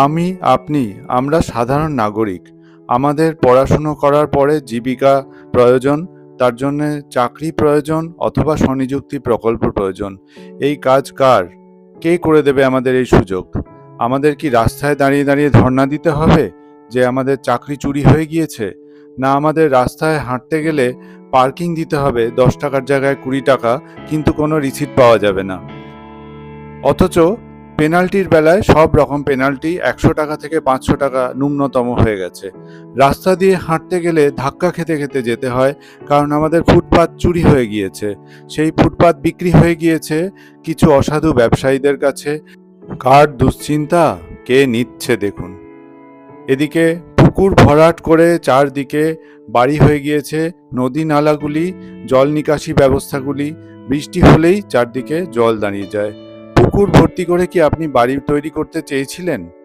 আমি, আপনি, আমরা সাধারণ নাগরিক। আমাদের পড়াশুনো করার পরে জীবিকা প্রয়োজন, তার জন্যে চাকরি প্রয়োজন অথবা স্বনিযুক্তি প্রকল্প প্রয়োজন। এই কাজ কার? কে করে দেবে আমাদের এই সুযোগ? আমাদের কি রাস্তায় দাঁড়িয়ে দাঁড়িয়ে ধর্ণা দিতে হবে যে আমাদের চাকরি চুরি হয়ে গিয়েছে? না আমাদের রাস্তায় হাঁটতে গেলে পার্কিং দিতে হবে 10 টাকার জায়গায় 20 টাকা, কিন্তু কোনো রিসিট পাওয়া যাবে না। অথচ পেনাল্টির বেলায় সব রকম পেনাল্টি 100 টাকা থেকে 500 টাকা ন্যূনতম হয়ে গেছে। রাস্তা দিয়ে হাঁটতে গেলে ধাক্কা খেতে খেতে যেতে হয়, কারণ আমাদের ফুটপাত চুরি হয়ে গিয়েছে। সেই ফুটপাত বিক্রি হয়ে গিয়েছে কিছু অসাধু ব্যবসায়ীদের কাছে। কার দুশ্চিন্তা কে নিচ্ছে দেখুন। এদিকে পুকুর ভরাট করে চারদিকে বাড়ি হয়ে গিয়েছে, নদী নালাগুলি, জল নিকাশি ব্যবস্থাগুলি বৃষ্টি হলেই চারদিকে জল দাঁড়িয়ে যায়। পুকুর ভর্তি করে কি আপনি বাড়ি তৈরি করতে চেয়েছিলেন?